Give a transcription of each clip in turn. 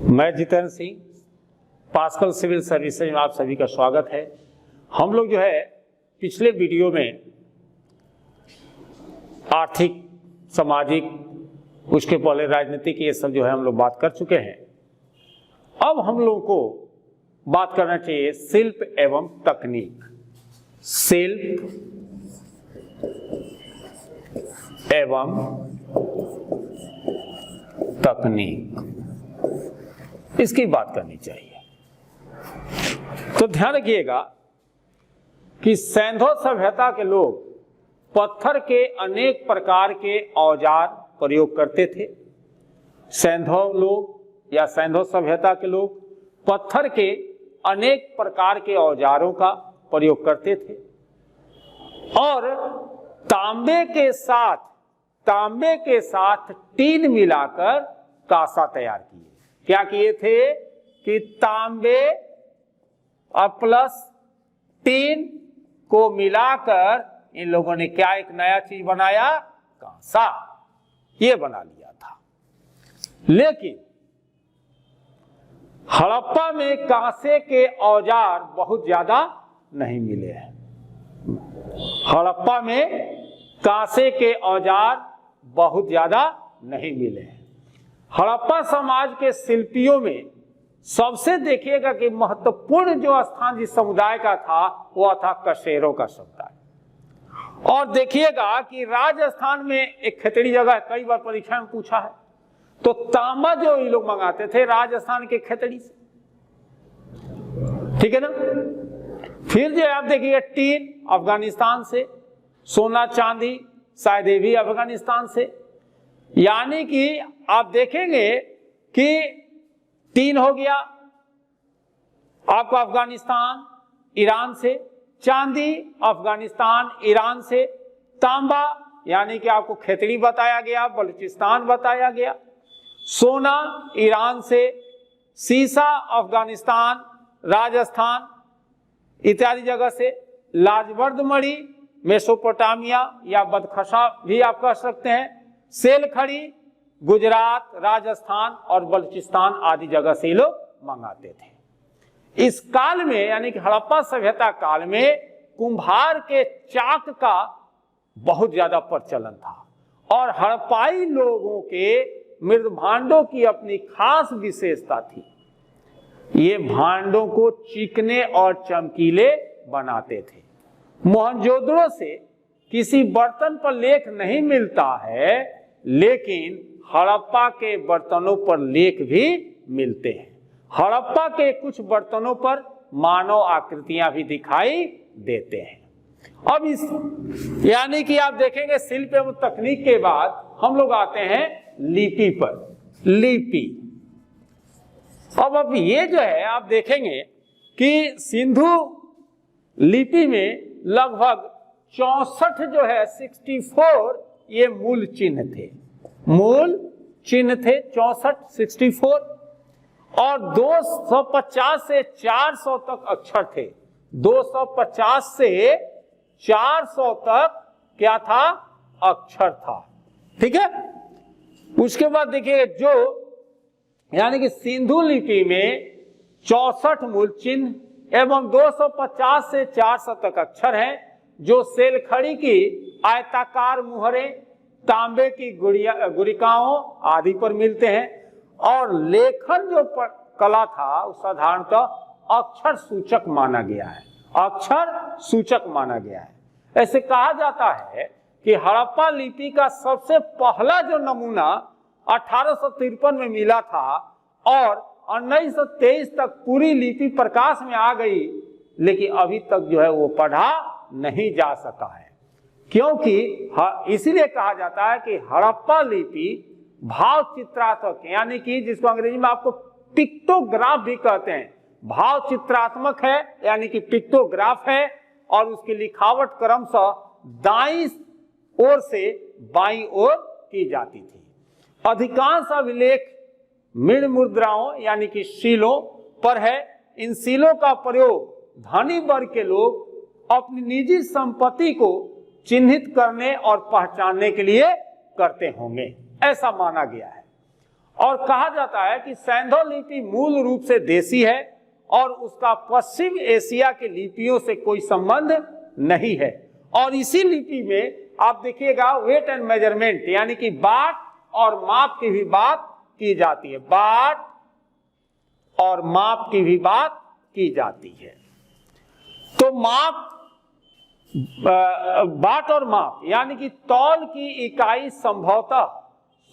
मैं Jitendra Singh, Pascal civil services में आप सभी का स्वागत है। हम लोग जो है पिछले वीडियो में आर्थिक, सामाजिक, उसके पहले राजनीतिक, ये सब जो है हम लोग बात कर चुके हैं। अब हम लोगों को बात करना चाहिए शिल्प एवं तकनीक। शिल्प एवं तकनीक, इसकी बात करनी चाहिए। तो ध्यान रखिएगा कि सैंधव सभ्यता के लोग पत्थर के अनेक प्रकार के औजार प्रयोग करते थे। सैंधव लोग या सैंधव सभ्यता के लोग पत्थर के अनेक प्रकार के औजारों का प्रयोग करते थे और तांबे के साथ टीन मिलाकर कांसा तैयार किए। क्या किए थे कि तांबे और प्लस टीन को मिलाकर इन लोगों ने क्या एक नया चीज बनाया, कांसा, ये बना लिया था। लेकिन हड़प्पा में कांसे के औजार बहुत ज्यादा नहीं मिले हैं। हड़प्पा में कांसे के औजार बहुत ज्यादा नहीं मिले हैं। हड़प्पा समाज के शिल्पियों में सबसे देखिएगा कि महत्वपूर्ण जो स्थान जिस समुदाय का था वह था कशेरों का समुदाय। और देखिएगा कि राजस्थान में एक खेतड़ी जगह, कई बार परीक्षा में पूछा है, तो तांबा जो ये लोग मंगाते थे राजस्थान के खेतड़ी से, ठीक है ना। फिर जो आप देखिए टीन अफगानिस्तान से, सोना चांदी शायद ये भी अफगानिस्तान से। यानी कि आप देखेंगे कि टीन हो गया आपका अफगानिस्तान ईरान से, चांदी अफगानिस्तान ईरान से, तांबा यानी कि आपको खेतड़ी बताया गया, बलूचिस्तान बताया गया, सोना ईरान से, सीसा अफगानिस्तान, राजस्थान इत्यादि जगह से, लाजवर्द मणि मेसोपोटामिया या बदखशा भी आप कह सकते हैं, सेल खड़ी गुजरात, राजस्थान और बलूचिस्तान आदि जगह से लोग मंगाते थे। इस काल में यानी कि हड़प्पा सभ्यता काल में कुंभार के चाक का बहुत ज्यादा प्रचलन था और हड़प्पाई लोगों के मृद भांडों की अपनी खास विशेषता थी। ये भांडों को चिकने और चमकीले बनाते थे। मोहनजोदड़ो से किसी बर्तन पर लेख नहीं मिलता है, लेकिन हड़प्पा के बर्तनों पर लेख भी मिलते हैं। हड़प्पा के कुछ बर्तनों पर मानव आकृतियां भी दिखाई देते हैं। अब इस यानी कि आप देखेंगे शिल्प एवं तकनीक के बाद हम लोग आते हैं लिपि पर। लिपि, अब ये जो है आप देखेंगे कि सिंधु लिपि में लगभग 64 जो है 64 ये मूल चिन्ह थे। मूल चिन्ह थे 64 और 250 से 400 तक अक्षर थे। 250 से 400 तक क्या था, अक्षर था, ठीक है। उसके बाद देखिए जो यानी कि सिंधु लिपि में 64 मूल चिन्ह एवं 250 से 400 तक अक्षर हैं, जो सेल खड़ी की आयताकार मुहरें, तांबे की गुड़िकाओं आदि पर मिलते हैं। और लेखन जो कला था उस साधारणतः अक्षर सूचक माना गया है। अक्षर सूचक माना गया है। ऐसे कहा जाता है कि हड़प्पा लिपि का सबसे पहला जो नमूना 1853 में मिला था और 1923 तक पूरी लिपि प्रकाश में आ गई, लेकिन अभी तक जो है वो पढ़ा नहीं जा सका है। क्योंकि इसीलिए कहा जाता है कि हड़प्पा लिपि भाव चित्रात्मक, यानी कि जिसको अंग्रेजी में आपको पिक्टोग्राफ भी कहते हैं, भाव चित्रात्मक है, यानी कि पिक्टोग्राफ है। और उसकी लिखावट क्रमशः दाईं ओर से बाईं ओर की जाती थी। अधिकांश अभिलेख मृण मुद्राओं यानी कि शीलों पर है। इन शीलों का प्रयोग धनी वर्ग के लोग अपनी निजी संपत्ति को चिन्हित करने और पहचानने के लिए करते होंगे, ऐसा माना गया है। और कहा जाता है कि सैंधव लिपि मूल रूप से देसी है और उसका पश्चिम एशिया की लिपियों से कोई संबंध नहीं है। और इसी लिपि में आप देखिएगा वेट एंड मेजरमेंट यानी कि बाट और माप की भी बात की जाती है, बाट और माप की भी बात की जाती है। तो माप, बाट और माप यानी कि तौल की इकाई संभवतः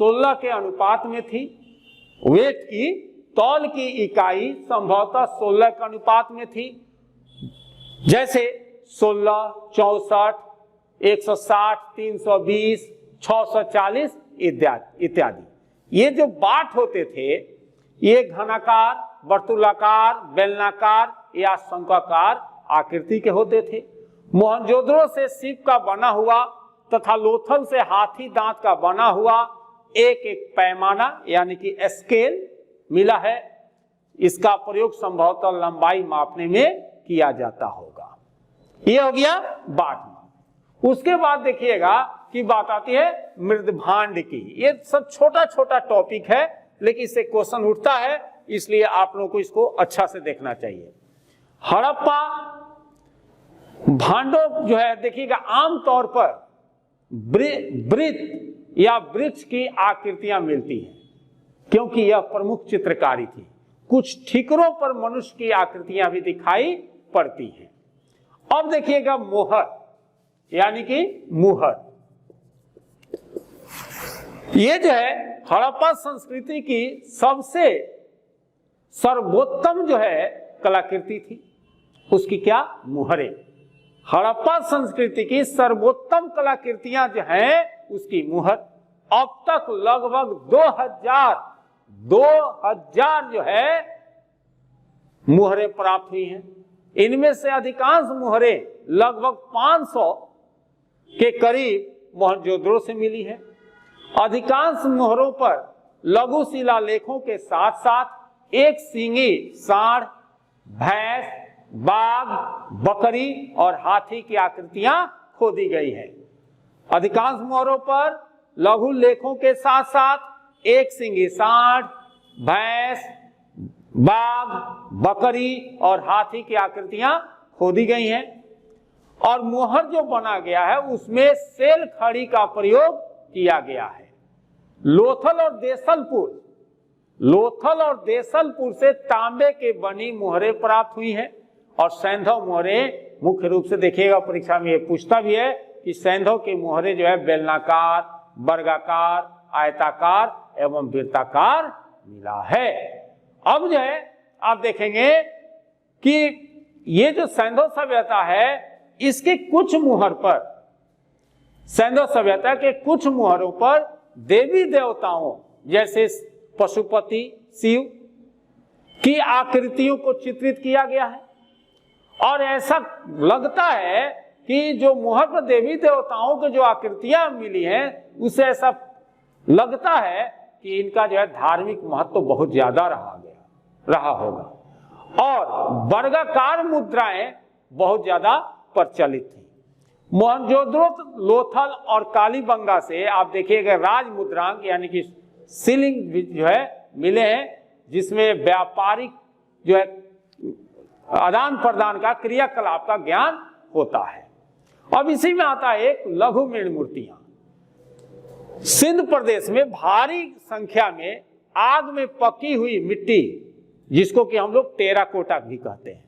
16 के अनुपात में थी। वेट की तौल की इकाई संभवतः 16 के अनुपात में थी, जैसे 16, 64, 160, 320, 640 इत्यादि। ये जो बाट होते थे ये घनाकार, वर्तुलाकार, बेलनाकार या शंक्वाकार आकृति के होते थे। मोहनजोदड़ो से सीप का बना हुआ तथा लोथल से हाथी दांत का बना हुआ एक एक पैमाना यानी कि स्केल मिला है। इसका प्रयोग संभवतः लंबाई मापने में किया जाता होगा। यह हो गया बाट माप। उसके बाद देखिएगा कि बात आती है मृदभांड की। ये सब छोटा छोटा टॉपिक है लेकिन इससे क्वेश्चन उठता है, इसलिए आप लोगों को इसको अच्छा से देखना चाहिए। हड़प्पा भांडों जो है देखिएगा आमतौर पर वृत्त या वृक्ष की आकृतियां मिलती हैं क्योंकि यह प्रमुख चित्रकारी थी। कुछ ठिकरों पर मनुष्य की आकृतियां भी दिखाई पड़ती हैं। अब देखिएगा मोहर यानी कि मुहर। ये जो है हड़प्पा संस्कृति की सबसे सर्वोत्तम जो है कलाकृति थी, उसकी क्या मुहरे। हड़प्पा संस्कृति की सर्वोत्तम कलाकृतियां जो हैं उसकी मुहर। अब तक लगभग 2000 जो है मुहरे प्राप्त हुई हैं। इनमें से अधिकांश मुहरे लगभग 500 के करीब मोहनजोदड़ो से मिली है। अधिकांश मुहरों पर लघु शिलालेखों के साथ साथ एक सींगी सांड, भैंस, बाघ, बकरी और हाथी की आकृतियां खोदी गई हैं। अधिकांश मुहरों पर लघु लेखों के साथ साथ एक सींगी सांड, भैंस, बाघ, बकरी और हाथी की आकृतियां खोदी गई हैं। और मुहर जो बना गया है उसमें सेल खड़ी का प्रयोग किया गया है। लोथल और देसलपुर से तांबे के बनी मुहरें प्राप्त हुई हैं। और सैंधव मुहरें मुख्य रूप से देखिएगा परीक्षा में ये पूछता भी है कि सैंधव की मुहरें जो है बेलनाकार, वर्गाकार, आयताकार एवं वृत्ताकार मिला है। अब जो है आप देखेंगे कि ये जो सैंधव सभ्यता है इसके कुछ मुहर पर, सैंधव सभ्यता के कुछ मुहरों पर देवी देवताओं जैसे पशुपति, शिव की आकृतियों को चित्रित किया गया है। और ऐसा लगता है कि जो मुहर पर देवी देवताओं की जो आकृतियां मिली हैं उससे ऐसा लगता है कि इनका जो है धार्मिक महत्व तो बहुत ज्यादा रहा होगा। और वर्गाकार मुद्राएं बहुत ज्यादा प्रचलित थी। मोहनजोदड़ो, लोथल और कालीबंगा से आप देखिएगा राज मुद्रांक यानी कि सीलिंग जो है मिले हैं, जिसमें व्यापारिक जो है आदान प्रदान का क्रियाकलाप का ज्ञान होता है। अब इसी में आता है एक लघु मृण मूर्तियां। सिंध प्रदेश में भारी संख्या में आग में पकी हुई मिट्टी, जिसको कि हम लोग टेराकोटा भी कहते हैं,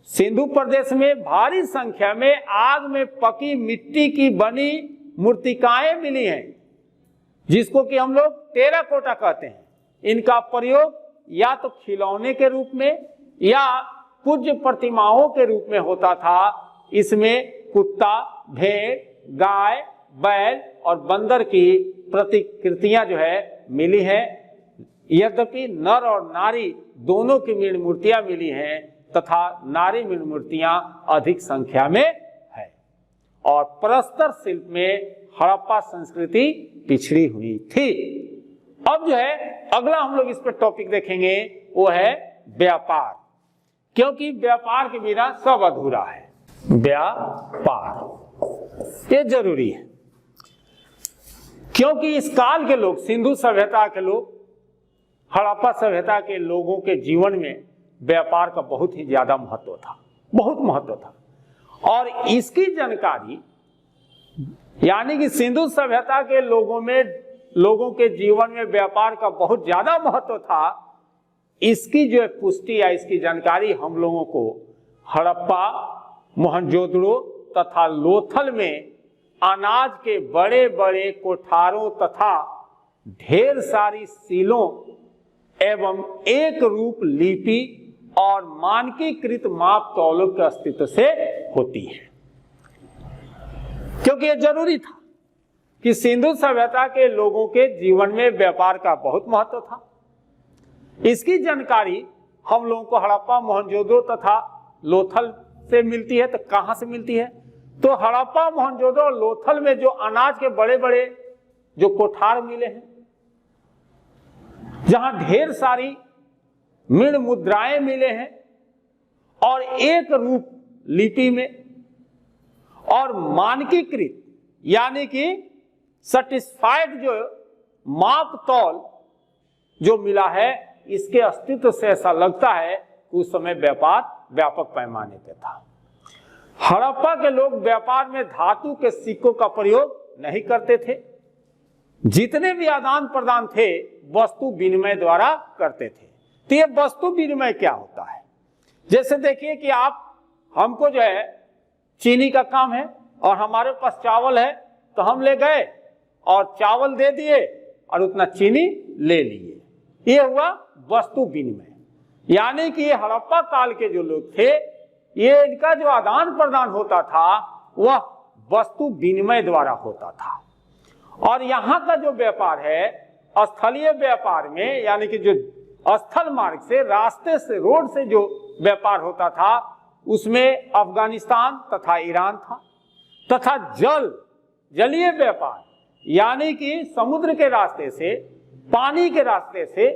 सिंधु प्रदेश में भारी संख्या में आग में पकी मिट्टी की बनी मूर्तिकाएं मिली हैं, जिसको कि हम लोग टेराकोटा कहते हैं। इनका प्रयोग या तो खिलौने के रूप में या पूज्य प्रतिमाओं के रूप में होता था। इसमें कुत्ता, भेड़, गाय, बैल और बंदर की प्रतिकृतियां जो है मिली हैं। यद्यपि नर और नारी दोनों की मृण मूर्तियां मिली हैं तथा नारी मृण मूर्तियां अधिक संख्या में है। और प्रस्तर शिल्प में हड़प्पा संस्कृति पिछड़ी हुई थी। अब जो है अगला हम लोग इस पर टॉपिक देखेंगे वो है व्यापार, क्योंकि व्यापार के बिना सब अधूरा है। व्यापार ये जरूरी है क्योंकि इस काल के लोग, सिंधु सभ्यता के लोग हड़प्पा सभ्यता के लोगों के जीवन में व्यापार का बहुत ही ज्यादा महत्व था, बहुत महत्व था। और इसकी जानकारी यानी कि सिंधु सभ्यता के लोगों के जीवन में व्यापार का बहुत ज्यादा महत्व था, इसकी जो पुष्टि या इसकी जानकारी हम लोगों को हड़प्पा, मोहनजोदड़ो तथा लोथल में अनाज के बड़े बड़े कोठारों तथा ढेर सारी सीलों एवं एक रूप लिपि और मानकीकृत माप तौलों के अस्तित्व से होती है। क्योंकि यह जरूरी था कि सिंधु सभ्यता के लोगों के जीवन में व्यापार का बहुत महत्व था। इसकी जानकारी हम लोगों को हड़प्पा, मोहनजोदड़ो तथा लोथल से मिलती है। तो कहां से मिलती है? तो हड़प्पा, मोहनजोदड़ो और लोथल में जो अनाज के बड़े बड़े जो कोठार मिले हैं, जहां ढेर सारी मृण मुद्राएं मिले हैं और एक रूप लिपि में और मानकीकृत यानी कि सर्टिफाइड जो माप तौल जो मिला है, इसके अस्तित्व से ऐसा लगता है कि उस समय व्यापार व्यापक पैमाने पर था। हड़प्पा के लोग व्यापार में धातु के सिक्कों का प्रयोग नहीं करते थे। जितने भी आदान प्रदान थे वस्तु विनिमय द्वारा करते थे। तो ये वस्तु विनिमय क्या होता है? जैसे देखिए कि हमको जो है चीनी का काम है और हमारे पास चावल है, तो हम ले गए और चावल दे दिए और उतना चीनी ले लिए। ये हुआ वस्तु विनिमय। यानी कि ये हड़प्पा काल के जो लोग थे, ये इनका जो आदान प्रदान होता था वह वस्तु विनिमय द्वारा होता था। और यहाँ का जो व्यापार है स्थलीय व्यापार में, यानी कि जो स्थल मार्ग से, रास्ते से, रोड से जो व्यापार होता था, उसमें अफगानिस्तान तथा ईरान था। तथा जलीय व्यापार यानी कि समुद्र के रास्ते से, पानी के रास्ते से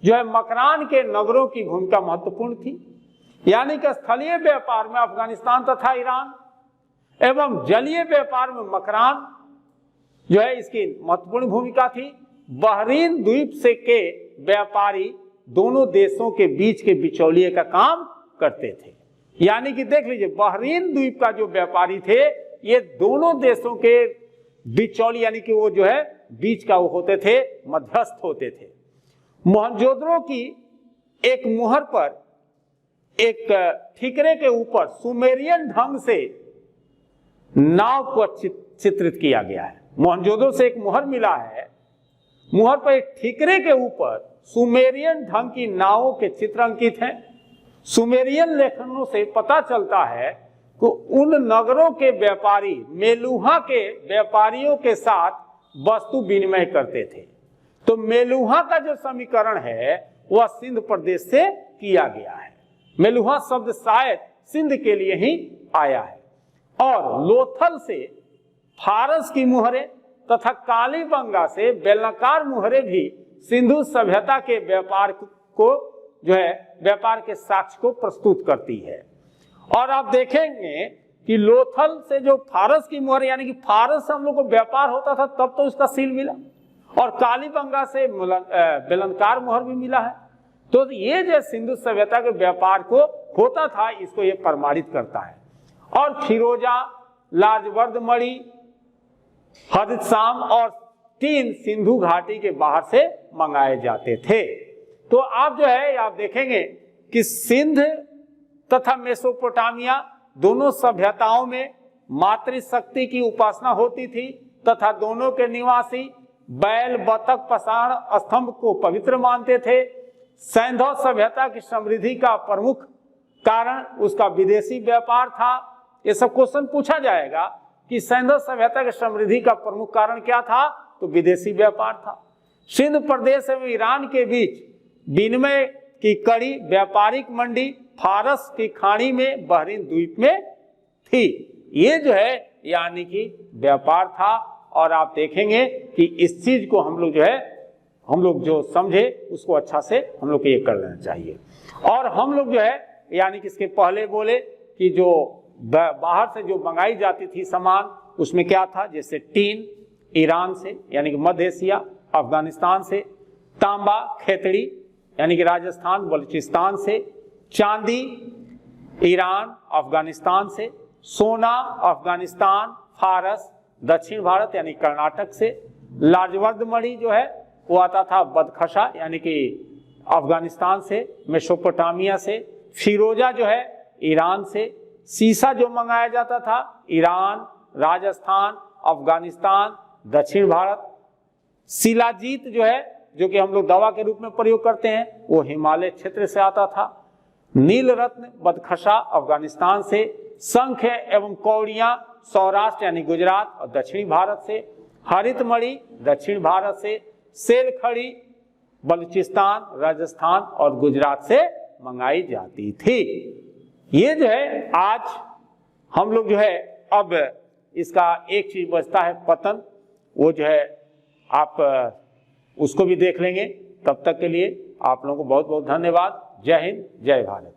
जो है मकरान के नगरों की भूमिका महत्वपूर्ण थी। यानी कि स्थलीय व्यापार में अफगानिस्तान तथा ईरान एवं जलीय व्यापार में मकरान जो है इसकी महत्वपूर्ण भूमिका थी। बहरीन द्वीप से के व्यापारी दोनों देशों के बीच के बिचौलिए का काम करते थे। यानी कि देख लीजिए, बहरीन द्वीप का जो व्यापारी थे, ये दोनों देशों के बिचौलिए यानी कि वो जो है बीच का वो होते थे, मध्यस्थ होते थे। मोहनजोदड़ो की एक मुहर पर एक ठीकरे के ऊपर सुमेरियन ढंग से नाव को चित्रित किया गया है। मोहनजोदड़ो से एक मुहर मिला है, मुहर पर एक ठीकरे के ऊपर सुमेरियन ढंग की नावों के चित्र अंकित हैं। सुमेरियन लेखनों से पता चलता है कि उन नगरों के व्यापारी मेलुहा के व्यापारियों के साथ वस्तु विनिमय करते थे। तो मेलुहा का जो समीकरण है वह सिंध प्रदेश से किया गया है। मेलुहा शब्द शायद सिंध के लिए ही आया है। और लोथल से फारस की मुहरें तथा कालीबंगा से बेलनाकार मुहरें भी सिंधु सभ्यता के व्यापार को जो है व्यापार के साक्ष्य को प्रस्तुत करती है। और आप देखेंगे कि लोथल से जो फारस की मुहर यानी कि फारस से हम लोग को व्यापार होता था तब तो उसका सील मिला, और कालीबंगा से बेलनकार मुहर भी मिला है। तो ये जो सिंधु सभ्यता के व्यापार को होता था, इसको ये प्रमाणित करता है। और फिरोजा, लाजवर्दमणि, हदशाम और 3 सिंधु घाटी के बाहर से मंगाए जाते थे। तो आप जो है आप देखेंगे कि सिंध तथा मेसोपोटामिया दोनों सभ्यताओं में मातृशक्ति की उपासना होती थी तथा दोनों के निवासी बैल, बतख, पाषाण स्तंभ को पवित्र मानते थे। सैंधव सभ्यता की समृद्धि का प्रमुख कारण उसका विदेशी व्यापार था। ये सब क्वेश्चन पूछा जाएगा कि सैंधव सभ्यता की समृद्धि का प्रमुख कारण क्या था? तो विदेशी व्यापार था। सिंध प्रदेश एवं ईरान के बीच विनिमय की कड़ी व्यापारिक मंडी फारस की खाड़ी में बहरीन द्वीप में थी। ये जो है यानी कि व्यापार था। और आप देखेंगे कि इस चीज को हम लोग जो समझे उसको अच्छा से हम लोग को ये कर लेना चाहिए। और हम लोग जो है यानी कि इसके पहले बोले कि जो बाहर से जो मंगाई जाती थी सामान, उसमें क्या था? जैसे टीन ईरान से यानी कि मध्य एशिया, अफगानिस्तान से, तांबा खेतड़ी यानी कि राजस्थान बलूचिस्तान से, चांदी ईरान अफगानिस्तान से, सोना अफगानिस्तान फारस दक्षिण भारत यानी कर्नाटक से, लाजवर्द मणि जो है वो आता था बदखशा यानी कि अफगानिस्तान से, मेसोपोटामिया से, फिरोजा जो है ईरान से, सीसा जो मंगाया जाता था ईरान, राजस्थान, अफगानिस्तान, दक्षिण भारत, शिलाजीत जो है जो कि हम लोग दवा के रूप में प्रयोग करते हैं वो हिमालय क्षेत्र से आता था, नील रत्न बदखशा अफगानिस्तान से, शंख एवं कौड़ियां सौराष्ट्र यानी गुजरात और दक्षिणी भारत से, हरित मणि दक्षिण भारत से, सेल खड़ी बलूचिस्तान, राजस्थान और गुजरात से मंगाई जाती थी। ये जो है आज हम लोग जो है अब इसका एक चीज बचता है पतन, वो जो है आप उसको भी देख लेंगे। तब तक के लिए आप लोगों को बहुत बहुत धन्यवाद। जय हिंद, जय भारत।